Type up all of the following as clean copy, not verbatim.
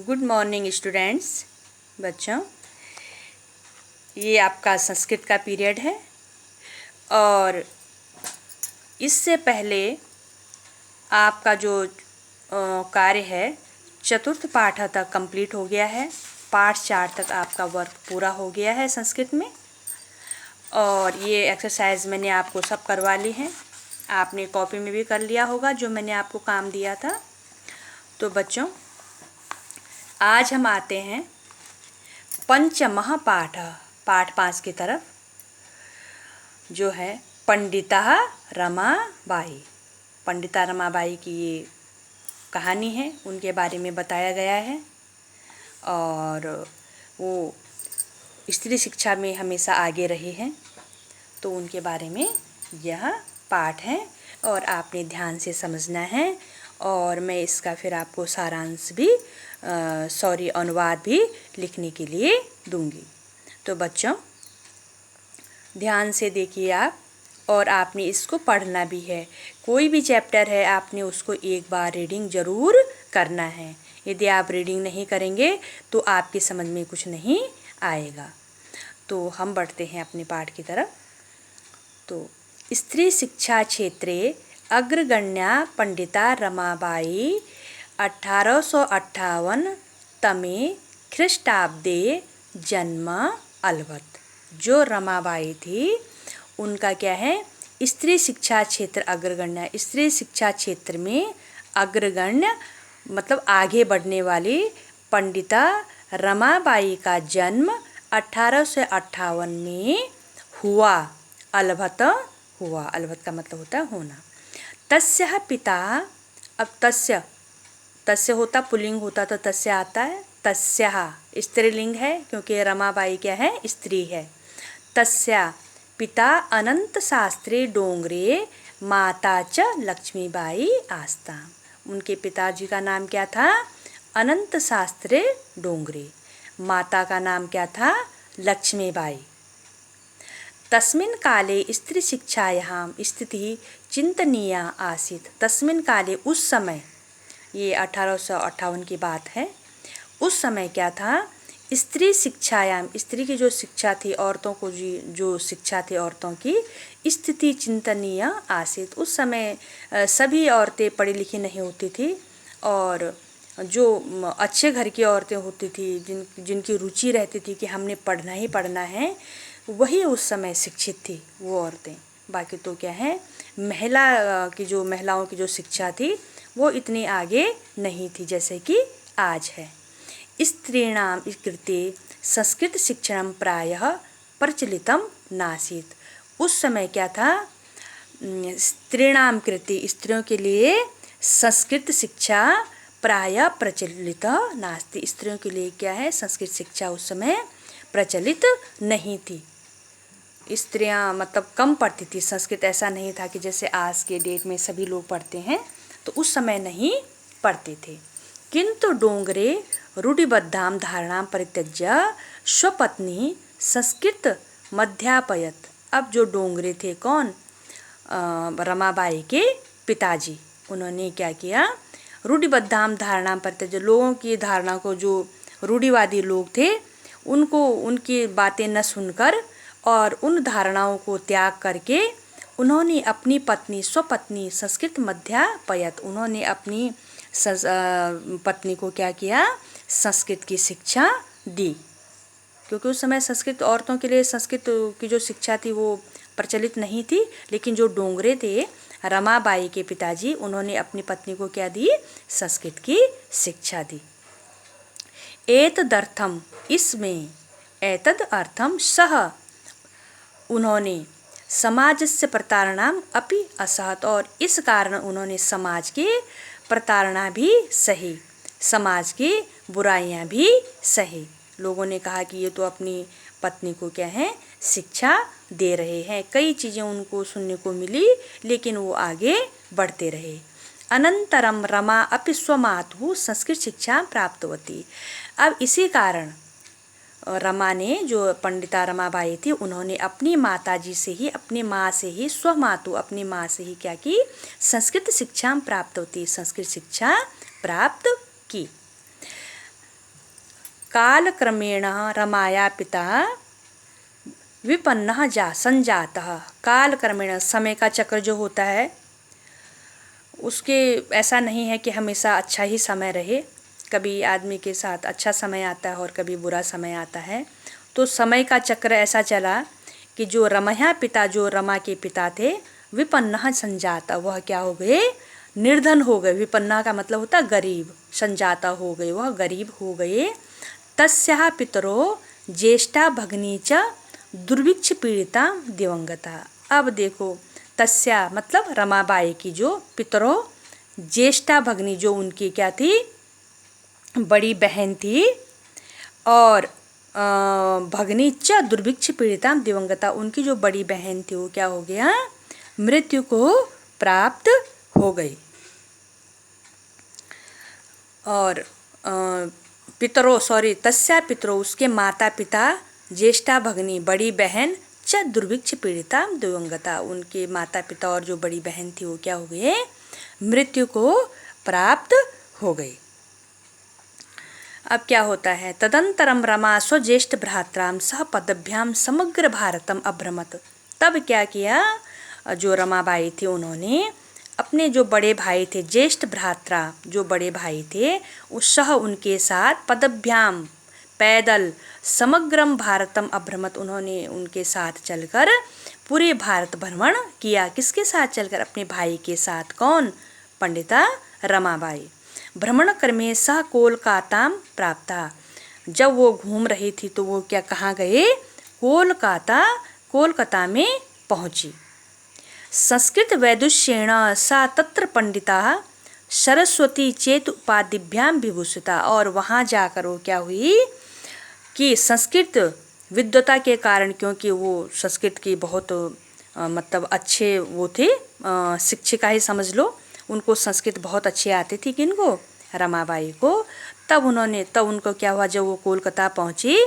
Good morning students. बच्चों, ये आपका संस्कृत का पीरियड है और इससे पहले आपका जो कार्य है चतुर्थ पाठ तक कंप्लीट हो गया है। पाठ 4 तक आपका वर्क पूरा हो गया है संस्कृत में और ये एक्सरसाइज मैंने आपको सब करवा ली हैं। आपने कॉपी में भी कर लिया होगा जो मैंने आपको काम दिया था। तो बच्चों, आज हम आते हैं पंचमः पाठ 5 की तरफ, जो है पंडिता रमाबाई। पंडिता रमाबाई की ये कहानी है, उनके बारे में बताया गया है और वो स्त्री शिक्षा में हमेशा आगे रहे हैं, तो उनके बारे में यह पाठ है और आपने ध्यान से समझना है। और मैं इसका फिर आपको सारांश भी अनुवाद भी लिखने के लिए दूंगी। तो बच्चों, ध्यान से देखिए आप, और आपने इसको पढ़ना भी है। कोई भी चैप्टर है आपने उसको एक बार रीडिंग ज़रूर करना है। यदि आप रीडिंग नहीं करेंगे तो आपकी समझ में कुछ नहीं आएगा। तो हम बढ़ते हैं अपने पाठ की तरफ। तो स्त्री शिक्षा क्षेत्रे अग्रगण्या पंडिता रमाबाई 1858 तमे ख्रीष्टाब्दे जन्म अलवत। जो रमाबाई थी उनका क्या है, स्त्री शिक्षा क्षेत्र अग्रगण्य, स्त्री शिक्षा क्षेत्र में अग्रगण्य मतलब आगे बढ़ने वाली पंडिता रमाबाई का जन्म 1858 में हुआ। अलभत हुआ, अलभत का मतलब होता है होना। तस्यः पिता, अब तस्य होता पुल्लिंग होता तो तस्य आता है, तस्यः स्त्रीलिंग है क्योंकि रमाबाई क्या है, स्त्री है। तस्या पिता अनंत शास्त्री डोंगरे, माता च लक्ष्मीबाई आस्ता। उनके पिताजी का नाम क्या था, अनंत शास्त्री डोंगरे। माता का नाम क्या था, लक्ष्मीबाई। तस्मिन् काले स्त्री शिक्षायां स्थितिः चिंतनीया आसीत्। तस्मिन् काले, उस समय, ये 1858 की बात है। उस समय क्या था, स्त्री शिक्षायाम, स्त्री की जो शिक्षा थी, औरतों को जो शिक्षा थी औरतों की, स्थिति चिंतनीय आसीत्। उस समय सभी औरतें पढ़ी लिखी नहीं होती थी और जो अच्छे घर की औरतें होती थी, जिनकी रुचि रहती थी कि हमने पढ़ना ही पढ़ना है, वही उस समय शिक्षित थी वो औरतें। बाकी तो क्या है, महिलाओं की जो शिक्षा थी वो इतनी आगे नहीं थी जैसे कि आज है। स्त्रीणाम कृते संस्कृत शिक्षणं प्रायः प्रचलितम नासीत्। उस समय क्या था, स्त्रीणाम कृते, स्त्रियों के लिए संस्कृत शिक्षा प्रायः प्रचलित नास्ति। स्त्रियों के लिए क्या है, संस्कृत शिक्षा उस समय प्रचलित नहीं थी। स्त्रियां मतलब कम पढ़ती थी संस्कृत। ऐसा नहीं था कि जैसे आज के डेट में सभी लोग पढ़ते हैं, तो उस समय नहीं पढ़ते थे। किंतु डोंगरे रूढ़िबद्धां धारणां परित्यज्य स्वपत्नी संस्कृत मध्यापयत। अब जो डोंगरे थे कौन, रमाबाई के पिताजी, उन्होंने क्या किया, रूढ़िबद्धां धारणां परित्यज्य, लोगों की धारणा को, जो रूढ़िवादी लोग थे उनको, उनकी बातें न सुनकर और उन धारणाओं को त्याग करके उन्होंने अपनी पत्नी, स्वपत्नी संस्कृत मध्यापयत, उन्होंने अपनी पत्नी को क्या किया, संस्कृत की शिक्षा दी। क्योंकि उस समय संस्कृत, औरतों के लिए संस्कृत की जो शिक्षा थी वो प्रचलित नहीं थी। लेकिन जो डोंगरे थे, रमाबाई के पिताजी, उन्होंने अपनी पत्नी को क्या दी, संस्कृत की शिक्षा दी। एतदर्थम, इसमें, एतद अर्थम सह, उन्होंने समाजस्य प्रताड़नाम अपि असहत, और इस कारण उन्होंने समाज की प्रताड़ना भी सही, समाज की बुराइयां भी सही। लोगों ने कहा कि ये तो अपनी पत्नी को क्या है, शिक्षा दे रहे हैं। कई चीज़ें उनको सुनने को मिली लेकिन वो आगे बढ़ते रहे। अनंतरम रमा अपि स्वमातुः संस्कृत शिक्षा प्राप्तवती। अब इसी कारण रमा ने, जो पंडिता रमाबाई थी, उन्होंने अपनी माताजी से ही, अपनी माँ से ही, स्वमातु अपनी माँ से ही क्या की, संस्कृत शिक्षा प्राप्त होती, संस्कृत शिक्षा प्राप्त की। कालक्रमेण रमाया पिता विपन्नः संजातः। कालक्रमेण, समय का चक्र जो होता है उसके ऐसा नहीं है कि हमेशा अच्छा ही समय रहे, कभी आदमी के साथ अच्छा समय आता है और कभी बुरा समय आता है। तो समय का चक्र ऐसा चला कि जो रमया पिता, जो रमा के पिता थे, विपन्नः संजाता, वह क्या हो गए, निर्धन हो गए। विपन्ना का मतलब होता गरीब, संजाता हो गए, वह गरीब हो गए। तस्याः पितरो ज्येष्ठा भगिनी च दुर्भिक्ष पीड़िता दिवंगता। अब देखो, तस्या मतलब रमाबाई की जो पितरो ज्येष्ठा भगिनी, जो उनकी क्या थी, बड़ी बहन थी, और भगिनी च दुर्भिक्ष पीड़िता दिवंगता, उनकी जो बड़ी बहन थी वो क्या हो गया, मृत्यु को प्राप्त हो गई। और तस्या पितरो, उसके माता पिता, ज्येष्ठा भगिनी बड़ी बहन, च दुर्भिक्ष पीड़िता दिवंगता, उनके माता पिता और जो बड़ी बहन थी वो क्या हो गए, मृत्यु को प्राप्त हो गई। अब क्या होता है, तदंतरम रमा स्वज्येष्ठ भ्रात्राम सह पदभ्याम समग्र भारतम अभ्रमत। तब क्या किया, जो रमाबाई थी उन्होंने अपने जो बड़े भाई थे, ज्येष्ठ भ्रात्रा जो बड़े भाई थे, उस सह उनके साथ पदभ्याम पैदल समग्रम भारतम अभ्रमत, उन्होंने उनके साथ चलकर पूरे भारत भ्रमण किया। किसके साथ चलकर, अपने भाई के साथ। कौन, पंडिता रमाबाई। भ्रमण क्रमे सह कोलकाताम प्राप्ता, जब वो घूम रही थी तो वो क्या, कहाँ गए, कोलकाता में पहुंची। संस्कृत वैदुष्येण सा तत्र पंडिता सरस्वती चेत उपाधिभ्याम विभूषिता, और वहाँ जाकर वो क्या हुई कि संस्कृत विद्वता के कारण, क्योंकि वो संस्कृत की बहुत मतलब अच्छे वो थे, शिक्षिका ही समझ लो, उनको संस्कृत बहुत अच्छी आती थी, किनको, रमाबाई को। तब उनको क्या हुआ, जब वो कोलकाता पहुंची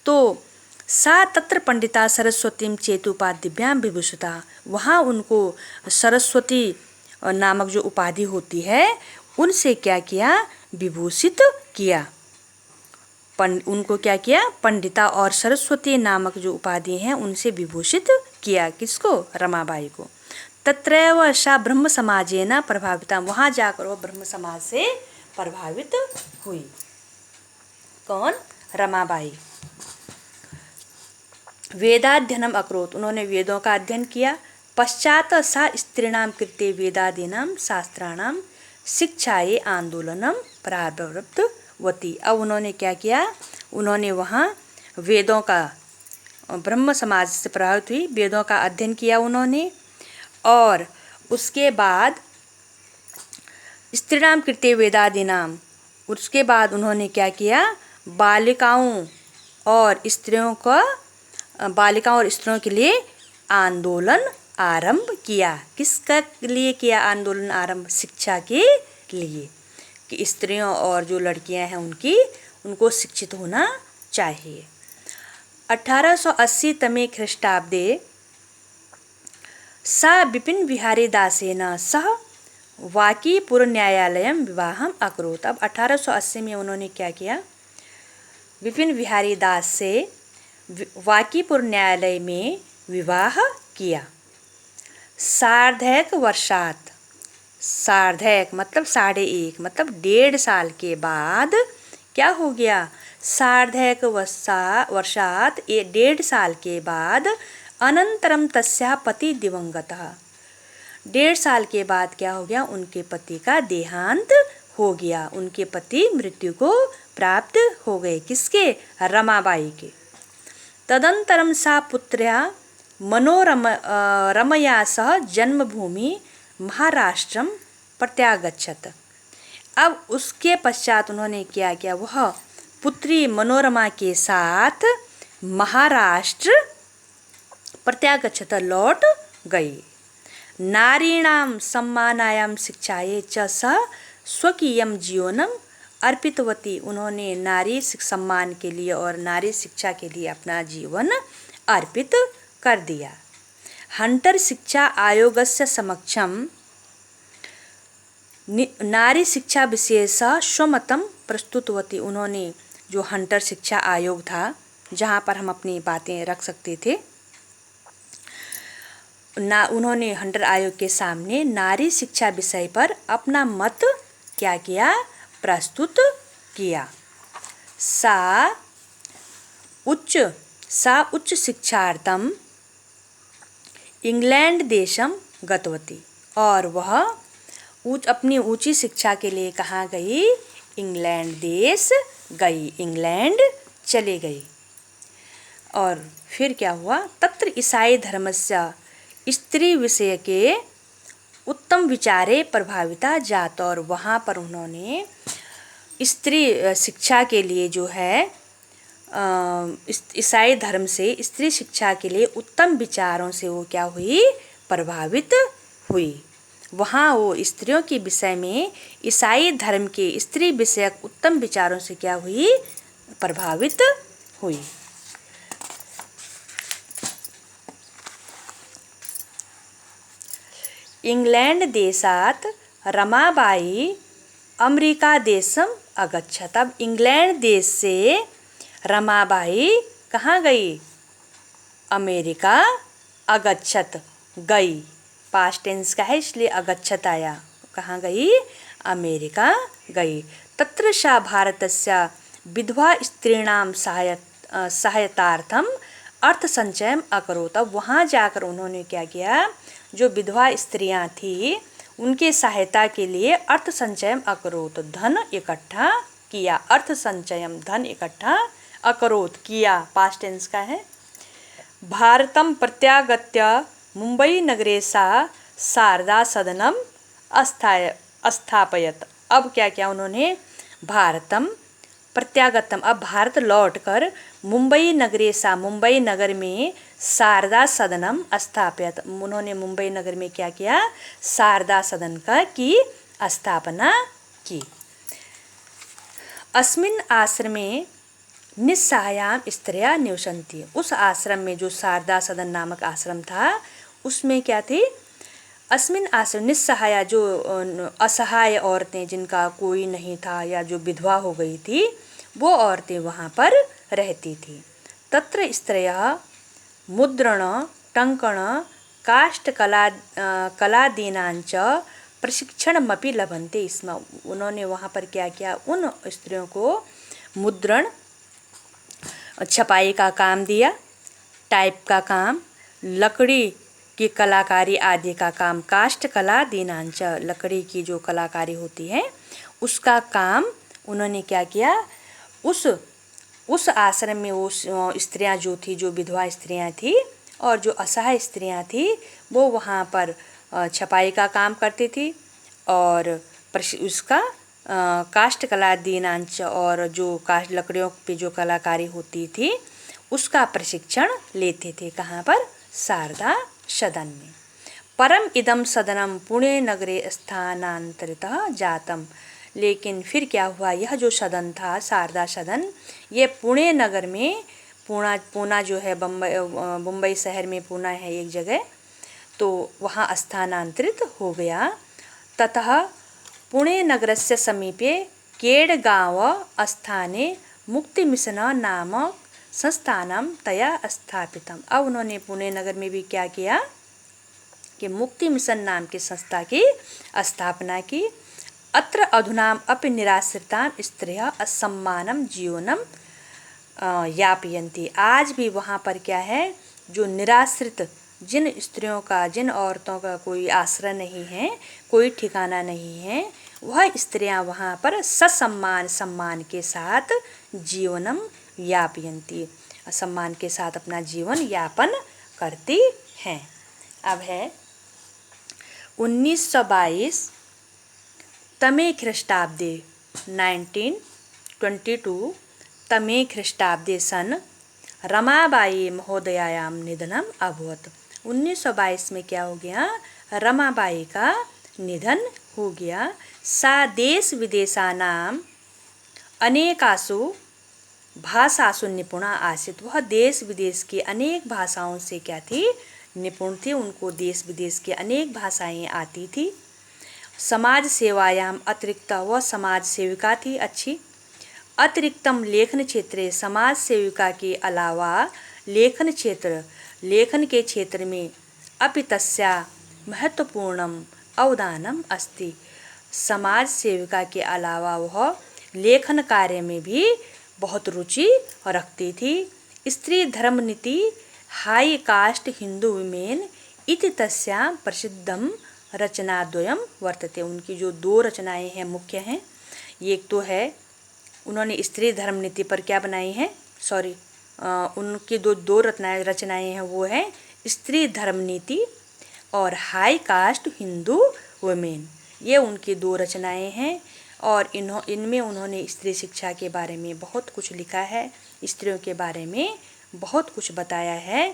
तो सा तत्र पंडिता सरस्वतीम चेतुपाधिभ्याम विभूषिता, वहाँ उनको सरस्वती नामक जो उपाधि होती है उनसे क्या किया, विभूषित किया। उनको क्या किया, पंडिता और सरस्वती नामक जो उपाधि हैं उनसे विभूषित किया। किसको, रमाबाई को। तत्रैव सा ब्रह्म समाजेन प्रभाविता, वहाँ जाकर वो ब्रह्म समाज से प्रभावित हुई। कौन, रमाबाई। वेदाध्ययनम अकरोत्, उन्होंने वेदों का अध्ययन किया। पश्चात सा स्त्रीणाम कृते वेदादीनां शास्त्राणां शिक्षाये आंदोलनम प्रारब्धवती। अब उन्होंने क्या किया, उन्होंने वहाँ वेदों का, ब्रह्म समाज से प्रभावित हुई, वेदों का अध्ययन किया उन्होंने, और उसके बाद स्त्रीणाम कृते वेदादीनाम, उसके बाद उन्होंने क्या किया, बालिकाओं और स्त्रियों के लिए आंदोलन आरंभ किया। किसका लिए किया आंदोलन आरंभ, शिक्षा के लिए, कि स्त्रियों और जो लड़कियां हैं उनको शिक्षित होना चाहिए। 1880 तमे ख्रीष्टाब्दे सा विपिन बिहारी दासेन सह वाकीपुर न्यायालयम विवाहम अकरोत्। अब 1880 में उन्होंने क्या किया, विपिन बिहारी दास से वाकीपुर न्यायालय में विवाह किया। सार्धैक वर्षात, सार्धैक मतलब 1.5 मतलब 1.5 साल के बाद क्या हो गया, सार्धैक वर्षात 1.5 साल के बाद अनंतरम तस्या पति दिवंगतः, 1.5 साल के बाद क्या हो गया, उनके पति का देहांत हो गया, उनके पति मृत्यु को प्राप्त हो गए। किसके, रमाबाई के। तदंतरम सा पुत्र्या रमया सह जन्मभूमि महाराष्ट्रम प्रत्यागच्छत। अब उसके पश्चात उन्होंने क्या किया, वह पुत्री मनोरमा के साथ महाराष्ट्र प्रत्यागच्छत, लौट गई। नारीणाम सम्मानायाम शिक्षाये च सह स्वकीयम जीवनम अर्पितवती, उन्होंने नारी सम्मान के लिए और नारी शिक्षा के लिए अपना जीवन अर्पित कर दिया। हंटर शिक्षा आयोगस्य समक्षम नारी शिक्षा विषये स्वमतम प्रस्तुतवती, उन्होंने जो हंटर शिक्षा आयोग था, जहाँ पर हम अपनी बातें रख सकते थे, उन्होंने हंटर आयोग के सामने नारी शिक्षा विषय पर अपना मत क्या किया, प्रस्तुत किया। सा उच्च शिक्षार्थम इंग्लैंड देशम गतवती, और वह अपनी ऊंची शिक्षा के लिए कहाँ गई, इंग्लैंड देश गई, इंग्लैंड चले गई। और फिर क्या हुआ, तत्र ईसाई धर्मस्य स्त्री विषय के उत्तम विचारे प्रभाविता जात, और वहाँ पर उन्होंने स्त्री शिक्षा के लिए जो है ईसाई धर्म से स्त्री शिक्षा के लिए उत्तम विचारों से वो क्या हुई, प्रभावित हुई। वहाँ वो स्त्रियों के विषय में ईसाई धर्म के स्त्री विषयक उत्तम विचारों से क्या हुई, प्रभावित हुई। इंग्लैंड देशात रमाबाई अमेरिका देशम अगच्छत। अब इंग्लैंड देश से रमाबाई कहाँ गई, अमेरिका अगच्छत गई, पास्ट टेंस का है इसलिए अगच्छत आया, कहाँ गई, अमेरिका गई। तत्र सा भारतस्य विधवा स्त्रीणाम सहायतार्थम अर्थ संचयम अकरोत। अब वहाँ जाकर उन्होंने क्या किया, जो विधवा स्त्रियां थी उनके सहायता के लिए अर्थ संचयम अकरोत, धन इकट्ठा किया। अर्थ संचयम धन इकट्ठा, अकरोत किया, पास्ट टेंस का है। भारतम प्रत्यागत्य मुंबई नगरे सा शारदा सदनम स्थापयत। अब क्या किया उन्होंने, भारतम प्रत्यागतम, अब भारत लौटकर मुंबई नगरे सा, मुंबई नगर में शारदा सदनम स्थापयत, उन्होंने मुंबई नगर में क्या किया, शारदा सदन का की स्थापना की। अस्मिन् आश्रमे निस्सहायाम स्त्रियां निवसन्ति। उस आश्रम में, जो शारदा सदन नामक आश्रम था, उसमें क्या थी, अस्मिन आश्रम निस्सहाया, जो असहाय औरतें, जिनका कोई नहीं था या जो विधवा हो गई थी, वो औरतें वहाँ पर रहती थी। तत्र स्त्रियः मुद्रण टंकण काष्ठकलादीनांच प्रशिक्षणमपि लभन्ते स्म। उन्होंने वहाँ पर क्या किया, उन स्त्रियों को मुद्रण, छपाई का काम दिया, टाइप का काम, लकड़ी की कलाकारी आदि का काम, काष्ठ कला दीनांच, लकड़ी की जो कलाकारी होती है उसका काम उन्होंने क्या किया, उस आश्रम में वो स्त्रियां जो थी, जो विधवा स्त्रियां थी और जो असहाय स्त्रियां थी, वो वहाँ पर छपाई का काम करती थी और उसका काष्ठ कला दीनांच, और जो काष्ठ लकड़ियों पे जो कलाकारी होती थी उसका प्रशिक्षण लेते थे। कहाँ पर, शारदा सदन में। परम इदम सदनम पुणे नगरे स्थानांतरितः जातम। लेकिन फिर क्या हुआ, यह जो सदन था शारदा सदन, ये पुणे नगर में, पूना जो है मुंबई शहर में पूना है एक जगह, तो वहाँ स्थानांतरित हो गया। ततः पुणे नगरस्य समीपे केडगांव स्थाने मुक्ति मिशन नामक संस्थानम तया स्थापितम। अब उन्होंने पुणे नगर में भी क्या किया कि मुक्ति मिशन नाम की संस्था की स्थापना की। अत्र अधुना अपि निराश्रितां स्त्रियः असम्मानम जीवनम यापयन्ति। आज भी वहाँ पर क्या है, जो निराश्रित, जिन स्त्रियों का, जिन औरतों का कोई आश्रय नहीं है, कोई ठिकाना नहीं है, वह स्त्रियां वहाँ पर ससम्मान, सम्मान के साथ जीवनम यापयन्ति, सम्मान के साथ अपना जीवन यापन करती हैं। अब है 1922 तमे ख्रीष्टाब्दे 1922 तमे ख्रीष्टाब्दे सन रमाबाई महोदयायां निधनम अभवत। 1922 में क्या हो गया, रमाबाई का निधन हो गया। सा देश विदेशानां अनेकासु भाषासु निपुणा आसीत्। वह देश विदेश की अनेक भाषाओं से क्या थी, निपुण थी, उनको देश विदेश की अनेक भाषाएं आती थी। समाज सेवायाम अतिरिक्त वह समाज सेविका थी अच्छी। अतिरिक्तम लेखन क्षेत्रे समाज सेविका के अलावा लेखन के क्षेत्र में अपि तस्या महत्वपूर्णम अवदानम अस्ति। समाज सेविका के अलावा वह लेखन कार्य में भी बहुत रुचि रखती थी। स्त्री धर्म नीति हाई कास्ट हिंदू विमेन इति तस्या प्रसिद्धम रचनाद्वयम वर्तते। उनकी जो 2 रचनाएं हैं मुख्य हैं, एक तो है उन्होंने स्त्री धर्म नीति पर क्या बनाई है, उनकी दो रचनाएं हैं, वो है स्त्री धर्म नीति और हाई कास्ट हिंदू वुमेन। ये उनकी 2 रचनाएं हैं और इनमें उन्होंने स्त्री शिक्षा के बारे में बहुत कुछ लिखा है, स्त्रियों के बारे में बहुत कुछ बताया है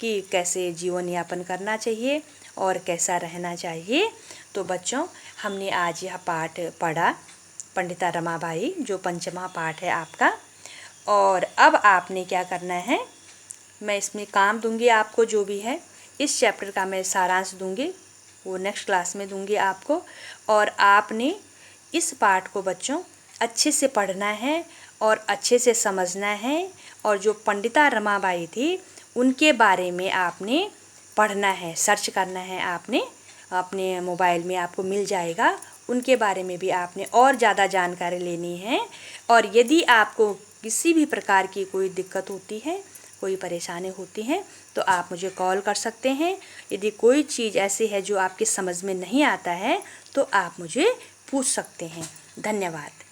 कि कैसे जीवन यापन करना चाहिए और कैसा रहना चाहिए। तो बच्चों, हमने आज यह पाठ पढ़ा, पंडिता रमाबाई, जो 5वां पाठ है आपका। और अब आपने क्या करना है, मैं इसमें काम दूंगी आपको, जो भी है इस चैप्टर का मैं सारांश दूंगी, वो नेक्स्ट क्लास में दूंगी आपको। और आपने इस पाठ को बच्चों अच्छे से पढ़ना है और अच्छे से समझना है। और जो पंडिता रमाबाई थी उनके बारे में आपने पढ़ना है, सर्च करना है आपने, अपने मोबाइल में आपको मिल जाएगा। उनके बारे में भी आपने और ज़्यादा जानकारी लेनी है। और यदि आपको किसी भी प्रकार की कोई दिक्कत होती है, कोई परेशानी होती है, तो आप मुझे कॉल कर सकते हैं। यदि कोई चीज़ ऐसी है जो आपके समझ में नहीं आता है तो आप मुझे पूछ सकते हैं। धन्यवाद।